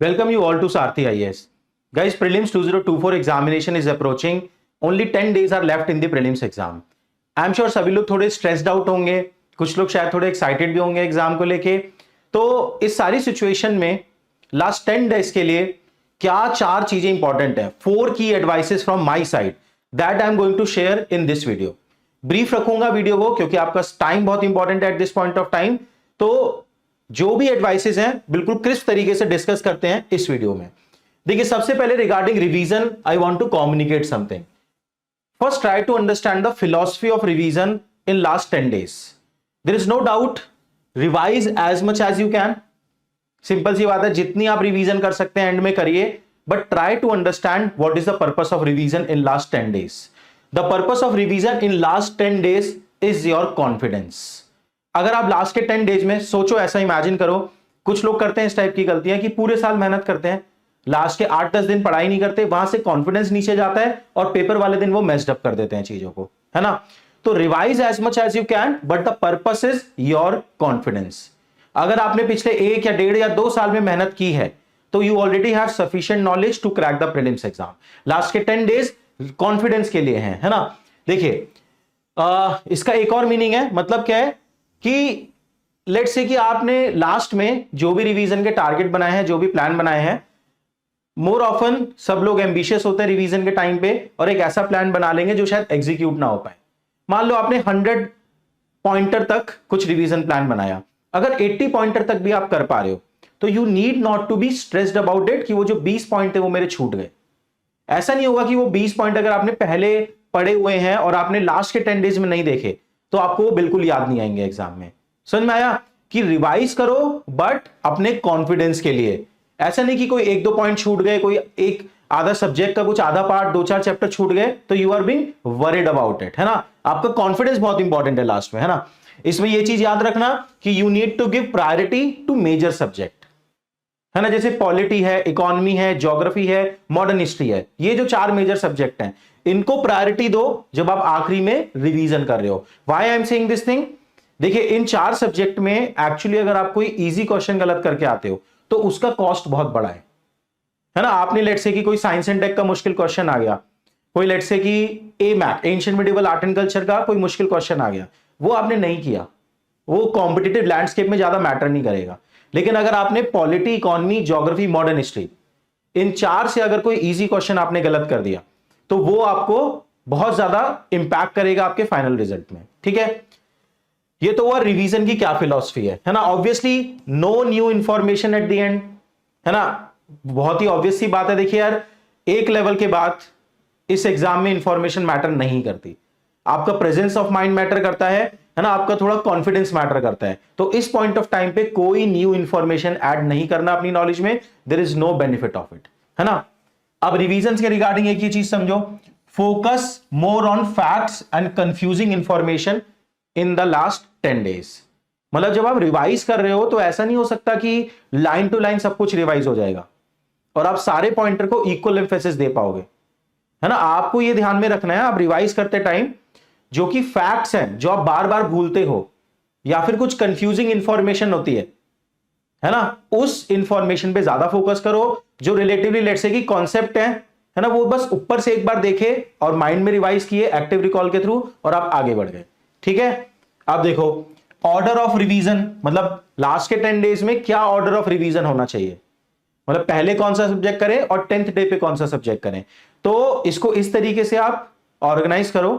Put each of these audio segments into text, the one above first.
Welcome you all to Sarthi IAS. Guys, prelims 2024 examination is approaching. Only 10 days are left in the prelims exam. I'm sure सभी लोग थोड़े stressed out होंगे, कुछ लोग शायद थोड़े एक्साइटेड भी होंगे एग्जाम को लेके। तो इस सारी सिचुएशन में लास्ट 10 डेज के लिए क्या चार चीजें इंपॉर्टेंट है, 4 की advices from my side that I am going to share in this video. Brief रखूंगा वीडियो को क्योंकि आपका टाइम बहुत इंपॉर्टेंट है at this point of time. तो जो भी एडवाइसेस हैं बिल्कुल क्रिस्प तरीके से डिस्कस करते हैं इस वीडियो में। देखिए, सबसे पहले regarding revision I want to communicate something. First, try to understand the philosophy of revision in last 10 days. There is no doubt, revise as much as you can. Simple सी बात है, जितनी आप रिवीजन कर सकते हैं एंड में करिए, but try to understand what is the purpose of revision in last 10 days. The purpose of revision in last 10 days is your confidence. अगर आप लास्ट के 10 डेज में सोचो, ऐसा इमेजिन करो, कुछ लोग करते हैं इस टाइप की गलतियां कि पूरे साल मेहनत करते हैं, लास्ट के 8-10 दिन पढ़ाई नहीं करते, वहां से कॉन्फिडेंस नीचे जाता है और पेपर वाले दिन वो मेस्ड अप कर देते हैं चीजों को, है ना। तो revise as much as you can, but the purpose is your confidence. अगर आपने पिछले 1 या 1.5 या 2 साल में मेहनत की है तो you already have sufficient knowledge to crack the prelims exam. Last के 10 डेज कॉन्फिडेंस के लिए है ना। देखिए, इसका एक और मीनिंग है, मतलब क्या है कि लेट्स से कि आपने लास्ट में जो भी रिवीजन के टारगेट बनाए हैं, जो भी प्लान बनाए हैं, मोर ऑफन सब लोग एम्बिशियस होते हैं रिवीजन के टाइम पे और एक ऐसा प्लान बना लेंगे जो शायद एग्जीक्यूट ना हो पाए। मान लो आपने 100 पॉइंटर तक कुछ रिवीजन प्लान बनाया, अगर 80 पॉइंटर तक भी आप कर पा रहे हो तो you need not to be stressed about it कि वो जो 20 पॉइंट है वो मेरे छूट गए। ऐसा नहीं होगा कि वो 20 पॉइंट अगर आपने पहले पढ़े हुए हैं और आपने लास्ट के 10 डेज में नहीं देखे तो आपको वो बिल्कुल याद नहीं आएंगे एग्जाम में। समझ में आया कि रिवाइज करो बट अपने कॉन्फिडेंस के लिए। ऐसा नहीं कि कोई 1-2 पॉइंट छूट गए, कोई एक आधा सब्जेक्ट का कुछ आधा पार्ट 2-4 चैप्टर छूट गए तो you are being worried about it, है ना। आपका कॉन्फिडेंस बहुत इंपॉर्टेंट है लास्ट में, है ना। इसमें यह चीज याद रखना कि you need to give priority to major subject, है ना। जैसे पॉलिटी है, इकोनॉमी है, ज्योग्राफी है, मॉडर्न हिस्ट्री है, ये जो 4 मेजर सब्जेक्ट हैं इनको प्रायोरिटी दो जब आप आखिरी में रिवीजन कर रहे हो। Why I am saying this thing, देखिए इन 4 सब्जेक्ट में एक्चुअली अगर आप कोई इजी क्वेश्चन गलत करके आते हो तो उसका कॉस्ट बहुत बड़ा है ना। आपने लेट्स से कि कोई साइंस एंड टेक का मुश्किल क्वेश्चन आ गया, कोई लेट्स से कि एमैट ancient medieval art and culture का कोई मुश्किल क्वेश्चन आ गया, वो आपने नहीं किया, वो कॉम्पिटिटिव लैंडस्केप में ज्यादा मैटर नहीं करेगा। लेकिन अगर आपने polity, economy, geography, modern history, इन 4 से अगर कोई इजी क्वेश्चन आपने गलत कर दिया तो वो आपको बहुत ज्यादा इंपैक्ट करेगा आपके फाइनल रिजल्ट में, ठीक है। ये तो हुआ रिवीजन की क्या फिलॉसफी है ना। Obviously no new information at the end, है ना। बहुत ही ऑब्वियस सी बात है। देखिए यार, एक लेवल के बाद इस एग्जाम में इंफॉर्मेशन मैटर नहीं करती, आपका प्रेजेंस ऑफ माइंड मैटर करता है ना, आपका थोड़ा कॉन्फिडेंस मैटर करता है। तो इस पॉइंट ऑफ टाइम पे कोई न्यू इंफॉर्मेशन ऐड नहीं करना अपनी नॉलेज में, there is no benefit of it, है ना। अब रिवीजन के रिगार्डिंग एक ही चीज समझो, focus more on facts and confusing information in the last 10 days. मतलब जब आप रिवाइज कर रहे हो तो ऐसा नहीं हो सकता कि लाइन टू लाइन सब कुछ रिवाइज हो जाएगा और आप सारे पॉइंटर को इक्वल एम्फेसिस दे पाओगे, है ना। आपको यह ध्यान में रखना है आप रिवाइज करते टाइम जो कि फैक्ट्स हैं, जो आप बार बार भूलते हो या फिर कुछ कंफ्यूजिंग इंफॉर्मेशन होती है ना, उस इंफॉर्मेशन पे ज्यादा फोकस करो। जो रिलेटिवली लेट्स से कि कॉन्सेप्ट है ना, वो बस ऊपर से एक बार देखे और माइंड में रिवाइज किए एक्टिव रिकॉल के थ्रू और आप आगे बढ़ गए, ठीक है। अब देखो ऑर्डर ऑफ रिवीजन, मतलब लास्ट के 10 डेज में क्या ऑर्डर ऑफ रिवीजन होना चाहिए, मतलब पहले कौन सा सब्जेक्ट करें और 10th डे पे कौन सा सब्जेक्ट करें। तो इसको इस तरीके से आप ऑर्गेनाइज करो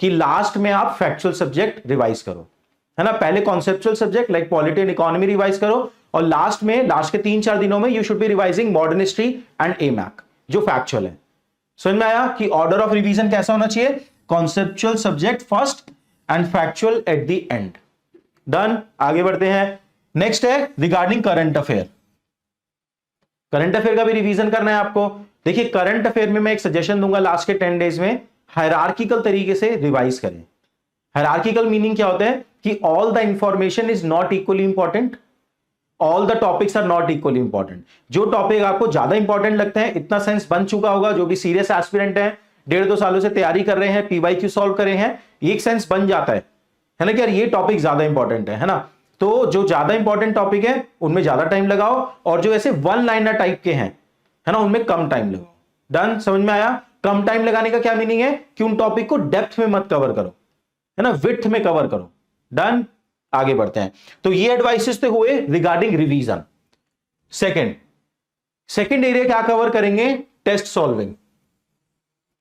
कि लास्ट में आप फैक्चुअल सब्जेक्ट रिवाइज करो, है ना। पहले conceptual subject like polity and economy revise करो और लास्ट में, लास्ट के 3-4 दिनों में you should be revising modern history and एमैक जो फैक्चुअल है। समझ में आया कि ऑर्डर ऑफ रिवीजन कैसा होना चाहिए, conceptual subject first and factual eight the and. Done, आगे बढ़ते हैं। नेक्स्ट है regarding current affair. Current affair का भी रिवीजन करना है आपको। देखिए करंट अफेयर में मैं एक सजेशन दूंगा लास्ट के 10 डेज में, हायरार्किकल तरीके से रिवाइज करें। हायरार्किकल मीनिंग क्या होता है कि all the information is not equally important, all the topics are not equally important. जो टॉपिक आपको ज्यादा इंपॉर्टेंट लगते हैं, इतना सेंस बन चुका होगा, जो भी सीरियस एस्पिरेंट है, 1.5-2 सालों से तैयारी कर रहे हैं, पीवाईक्यू सॉल्व कर रहे हैं, एक सेंस बन जाता है ना कि यार ये टॉपिक ज्यादा इंपॉर्टेंट है ना। तो जो ज्यादा इंपॉर्टेंट टॉपिक है उनमें ज्यादा टाइम लगाओ, और जो ऐसे वन लाइनर टाइप के हैं, है ना, उनमें कम टाइम लगाओ। डन, समझ में आया? कम टाइम लगाने का क्या मीनिंग है कि उन टॉपिक को डेप्थ में मत कवर करो, है ना, विड्थ में कवर करो। डन, आगे बढ़ते हैं। तो ये एडवाइसेस तो हुए रिगार्डिंग रिवीजन। सेकंड एरिया क्या कवर करेंगे? टेस्ट सॉल्विंग,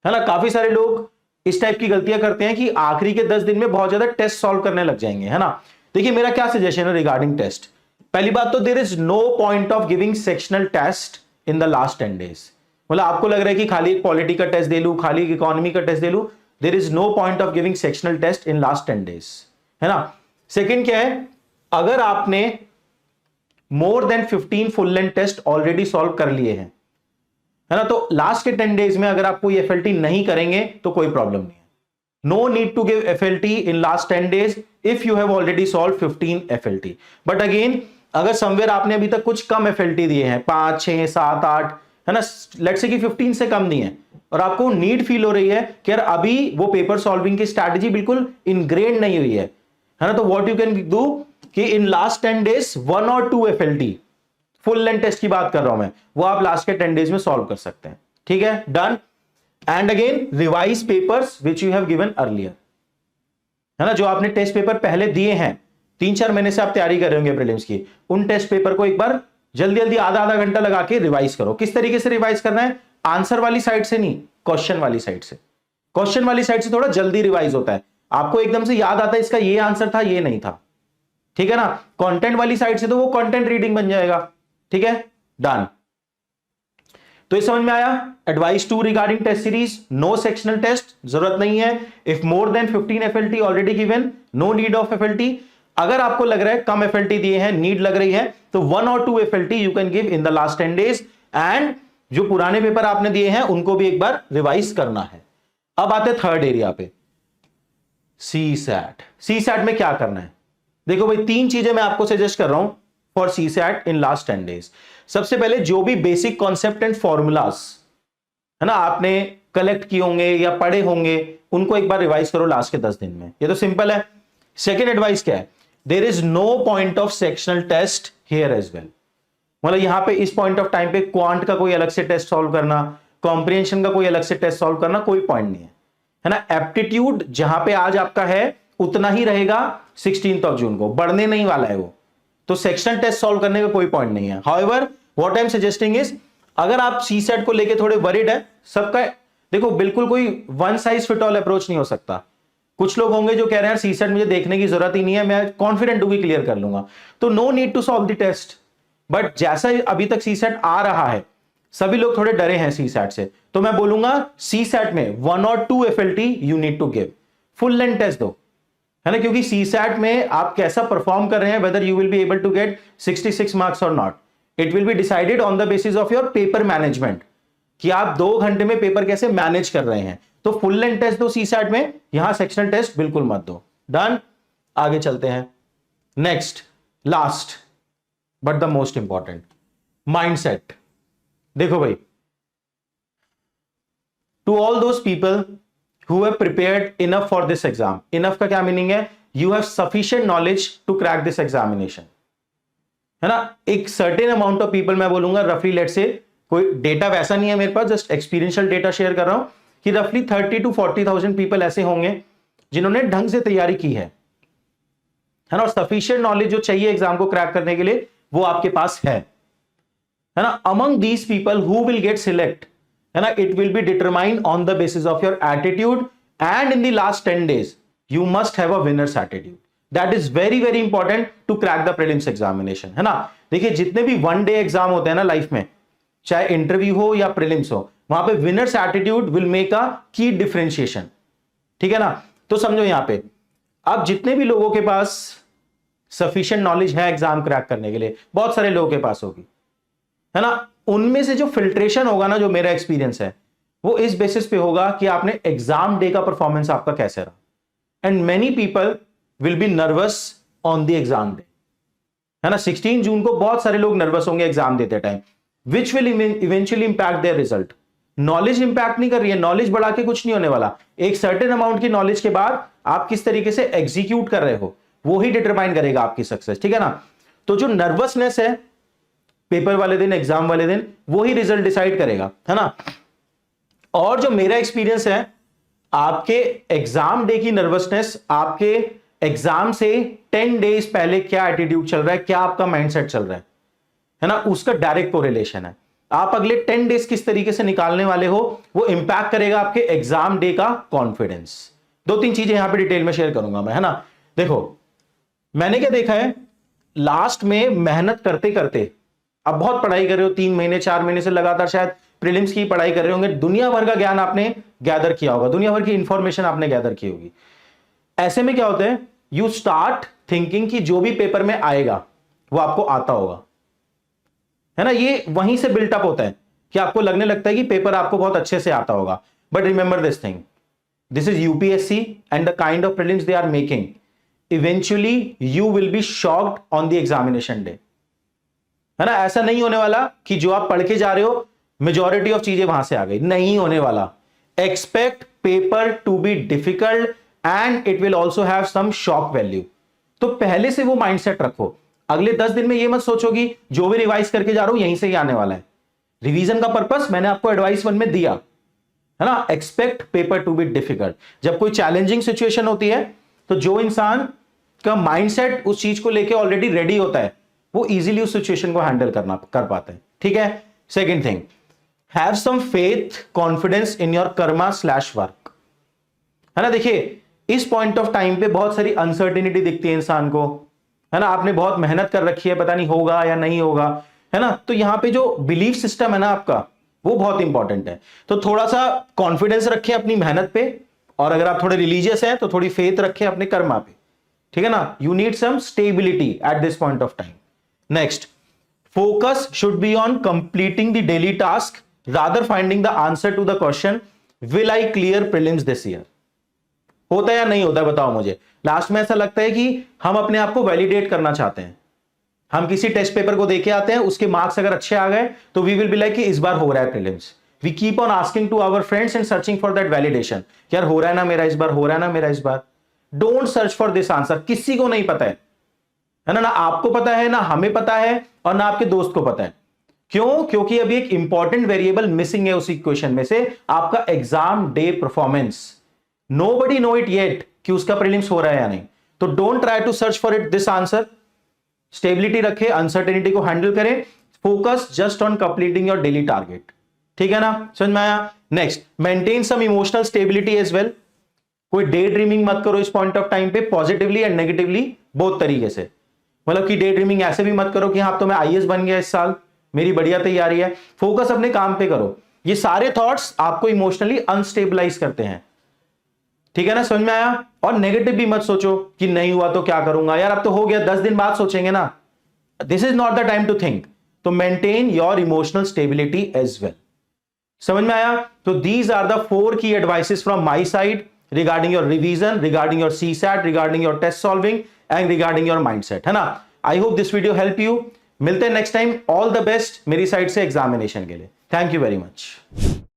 है ना। काफी सारे लोग इस टाइप की गलतियां करते हैं कि आखिरी के 10 दिन में बहुत ज्यादा टेस्ट सॉल्व करने लग जाएंगे, है ना। देखिए मेरा क्या सजेशन है रिगार्डिंग टेस्ट। पहली बात तो there is no point of giving sectional test in the last 10 days. मतलब आपको लग रहा है कि खाली एक पॉलिटी का टेस्ट दे लूं, खाली एक इकोनॉमी का टेस्ट दे लूं, there is no point of giving sectional test in last 10 days, है ना। सेकंड क्या है, अगर आपने more than 15 full length test already solve कर लिए हैं, है ना, तो लास्ट के 10 डेज में अगर आप कोई एफएलटी नहीं करेंगे तो कोई प्रॉब्लम नहीं है। No need to give FLT in last 10 days if you have already solve 15 FLT. But again अगर समवेयर आपने अभी तक कुछ कम एफएलटी दिए हैं, 5, 6, 7, 8, है ना, लेट्स से कि 15 से कम नहीं है, और आपको नीड फील हो रही है कि यार अभी वो पेपर सॉल्विंग की स्ट्रैटेजी बिल्कुल इनग्रेन नहीं हुई है ना, तो व्हाट यू कैन डू कि इन लास्ट 10 डेज 1 और 2 एफएलटी, फुल लेंथ टेस्ट की बात कर रहा हूं मैं, वो आप लास्ट के 10 डेज में सॉल्व कर सकते हैं। ठीक है, done. And again revise papers which you have given earlier, है ना, जो आपने टेस्ट पेपर पहले दिए हैं, 3-4 महीने से आप तैयारी कर रहे होंगे प्रीलिम्स की, उन टेस्ट पेपर को एक बार जल्दी जल्दी आधा घंटा लगा के रिवाइज करो। किस तरीके से रिवाइज करना है? आंसर वाली साइड से नहीं, क्वेश्चन वाली साइड से। क्वेश्चन वाली साइड से थोड़ा जल्दी रिवाइज होता है, आपको एकदम से याद आता है इसका ये आंसर था, ये नहीं था, ठीक है ना। कंटेंट वाली साइड से तो वो कंटेंट रीडिंग बन जाएगा। ठीक है, डन। तो ये समझ में आया। Advice 2 regarding test series, no sectional test, जरूरत नहीं है। If more than 15 FLT already given, no need of FLT. अगर आपको लग रहा है कम एफएलटी दिए हैं, नीड लग रही है, तो 1 और 2 FLT you can give in the last 10 days. And जो पुराने पेपर आपने दिए हैं उनको भी एक बार रिवाइज करना है। अब आते थर्ड एरिया पे, सी सैट। सी सैट में क्या करना है? देखो भाई, 3 चीजें मैं आपको सजेस्ट कर रहा हूं for CSAT in last 10 days. सबसे पहले जो भी बेसिक कॉन्सेप्ट एंड फॉर्मूलाज, है ना, आपने कलेक्ट किए होंगे या पढ़े होंगे, उनको एक बार रिवाइज करो लास्ट के 10 दिन में। ये तो सिंपल है। सेकेंड एडवाइस क्या है? There is no point of sectional test here as well. मतलब यहां पे इस पॉइंट ऑफ टाइम पे क्वांट का कोई अलग से टेस्ट सॉल्व करना, कॉम्प्रिहेंशन का कोई अलग से टेस्ट सॉल्व करना, कोई पॉइंट नहीं है ना। एप्टीट्यूड जहां पे आज आपका है उतना ही रहेगा 16 जून को, बढ़ने नहीं वाला है वो, तो सेक्शनल टेस्ट सॉल्व करने का कोई पॉइंट नहीं है। However what I am suggesting is, अगर आप सी सेट को लेके थोड़े वरीड है, सबका देखो बिल्कुल कोई one size fit all approach नहीं हो सकता। कुछ लोग होंगे जो कह रहे हैं सी सेट मुझे देखने की जरूरत ही नहीं है, मैं कॉन्फिडेंट हूं कि क्लियर कर लूंगा, तो no need to solve the test. But जैसा अभी तक सी सेट आ रहा है, सभी लोग थोड़े डरे हैं सी सेट से, तो मैं बोलूंगा सी सेट में 1 और 2 FLT you need to give, full length test दो, है ना, क्योंकि सी सैट में आप कैसा परफॉर्म कर रहे हैं, whether you will be able to get 66 marks और not, it will be decided on the basis of your paper management, कि आप 2 घंटे में पेपर कैसे मैनेज कर रहे हैं। तो फुल लेंथ टेस्ट दो सी सैट में, यहां सेक्शनल टेस्ट बिल्कुल मत दो। डन, आगे चलते हैं। Next, last but the most important, mindset. देखो भाई, to all those people who have prepared enough for this exam, enough का क्या मीनिंग है? You have sufficient knowledge to crack this examination, है ना। एक certain amount of people, मैं बोलूंगा रफली, लेट से, कोई डेटा वैसा नहीं है मेरे पास, जस्ट एक्सपीरियंशियल डेटा शेयर कर रहा हूं कि रफली 30 to 40,000 पीपल ऐसे होंगे जिन्होंने ढंग से तैयारी की है ना, और सफिशिएंट नॉलेज जो चाहिए एग्जाम को क्रैक करने के लिए वो आपके पास है ना। Among these people who will get select, है ना, it will be determined on the basis of your attitude, and in the last 10 days you must have a winner's attitude. That is very very important to crack the prelims examination, है ना। देखिए जितने भी 1 day exam होते हैं ना life में, चाहे इंटरव्यू हो या प्रीलिम्स हो, वहां पे winners attitude will make a की डिफरेंशिएशन, ठीक है ना। तो समझो यहां पे अब जितने भी लोगों के पास सफिशिएंट नॉलेज है एग्जाम क्रैक करने के लिए, बहुत सारे लोगों के पास होगी, है ना, उनमें से जो फिल्ट्रेशन होगा ना, जो मेरा एक्सपीरियंस है, वो इस बेसिस पे होगा कि आपने एग्जाम डे का परफॉर्मेंस आपका कैसे रहा। And many people will be nervous on the exam day, है ना। 16 जून को बहुत सारे लोग नर्वस होंगे एग्जाम देते time, which will eventually impact there result. Knowledge impact नहीं कर रही है, नॉलेज बढ़ा के कुछ नहीं होने वाला। एक सर्टेन अमाउंट की नॉलेज के बाद आप किस तरीके से एग्जीक्यूट कर रहे हो, वो ही डिटरमाइन करेगा आपकी सक्सेस, ठीक है ना। तो जो नर्वसनेस है पेपर वाले दिन, एग्जाम वाले दिन, वो ही रिजल्ट डिसाइड करेगा, है ना। और जो मेरा एक्सपीरियंस है, आपके एग्जाम डे की नर्वसनेस आपके एग्जाम से 10 डेज पहले क्या एटीट्यूड चल रहा है, क्या आपका माइंडसेट चल रहा है ना, उसका डायरेक्ट कोरिलेशन है। आप अगले 10 डेज किस तरीके से निकालने वाले हो, वो इंपैक्ट करेगा आपके एग्जाम डे का कॉन्फिडेंस। 2-3 चीजें यहां पे डिटेल में शेयर करूंगा मैं, है ना। देखो, मैंने क्या देखा है, लास्ट में मेहनत करते करते, अब बहुत पढ़ाई कर रहे हो, 3 महीने 4 महीने से लगातार शायद प्रीलिम्स की पढ़ाई कर रहे होंगे, दुनिया भर का ज्ञान आपने गैदर किया होगा, दुनिया भर की इंफॉर्मेशन आपने गैदर की होगी। ऐसे में क्या होता है, यू स्टार्ट थिंकिंग कि जो भी पेपर में आएगा वो आपको आता होगा, है ना। ये वहीं से बिल्टअप होता है कि आपको लगने लगता है कि पेपर आपको बहुत अच्छे से आता होगा। But remember this thing, this is UPSC and the kind of prelims they are making, eventually you will be shocked on the examination day, है ना। ऐसा नहीं होने वाला कि जो आप पढ़ के जा रहे हो मेजॉरिटी ऑफ चीजें वहां से आ गई, नहीं होने वाला। Expect paper to be difficult and it will also have some shock value. तो पहले से वो माइंडसेट रखो, अगले 10 दिन में ये मत सोचो कि जो भी रिवाइज करके जा रहा हूं यहीं से ही आने वाला है। रिवीजन का पर्पस मैंने आपको एडवाइस 1 में दिया, है ना। Expect paper to be difficult. जब कोई चैलेंजिंग सिचुएशन होती है तो जो इंसान का माइंडसेट उस चीज को लेके ऑलरेडी रेडी होता है, वो इजीली उस सिचुएशन को हैंडल कर पाते हैं, ठीक है। Second thing, have some faith confidence in your कर्मा/वर्क, है ना। देखिए, इस पॉइंट ऑफ टाइम पे बहुत सारी अनसर्टेनिटी दिखती है इंसान को, है ना। आपने बहुत मेहनत कर रखी है, पता नहीं होगा या नहीं होगा, है ना। तो यहां पे जो बिलीफ सिस्टम है ना आपका, वो बहुत इंपॉर्टेंट है। तो थोड़ा सा कॉन्फिडेंस रखें अपनी मेहनत पे, और अगर आप थोड़े रिलीजियस हैं तो थोड़ी फेथ रखें अपने कर्मा पे, ठीक है ना। You need some stability at this point of time. Next, focus should be on completing the daily task rather finding the answer to the question will I clear prelims this year। होता है या नहीं होता है बताओ मुझे। Last में ऐसा लगता है कि हम अपने आप को वैलिडेट करना चाहते हैं, हम किसी टेस्ट पेपर को देके आते हैं, उसके मार्क्स अगर अच्छे आ गए तो वी विल बी लाइक कि इस बार हो रहा है prelims. We keep on asking to our friends and searching for that validation, यार हो रहा है ना मेरा इस बार, हो रहा है ना मेरा इस बार। Don't search for this answer, किसी को नहीं पता है ना आपको पता है, ना हमें पता है, और ना आपके दोस्त को पता है। क्यों? क्योंकि अभी एक इंपॉर्टेंट वेरिएबल मिसिंग है उस इक्वेशन में से, आपका exam day performance. Nobody know it yet कि उसका प्रीलिम्स हो रहा है या नहीं। तो don't try to search for it this answer. Stability रखें, अनसर्टेनिटी को हैंडल करें, focus just on completing your daily target, ठीक है ना। समझ में आया। Next, maintain some emotional stability as well. कोई डे ड्रीमिंग मत करो इस पॉइंट ऑफ टाइम पे, पॉजिटिवली एंड नेगेटिवली बोथ तरीके से। मतलब कि डे ड्रीमिंग ऐसे भी मत करो कि हाँ तो मैं आईएएस बन गया इस साल, मेरी बढ़िया तैयारी है। फोकस अपने काम पे करो। ये सारे थॉट्स आपको इमोशनली अनस्टेबलाइज करते हैं, ठीक है ना। समझ में आया। और नेगेटिव भी मत सोचो कि नहीं हुआ तो क्या करूंगा, यार अब तो हो गया, 10 दिन बाद सोचेंगे ना। This is not the time to think. तो maintain your emotional stability as well. समझ में आया। तो दीज आर द 4 की advices from my side regarding your revision, regarding your CSAT, regarding your test solving and regarding your mindset, है ना। I hope this video help you। मिलते हैं next time. All the best मेरी side से examination के लिए। Thank you very much.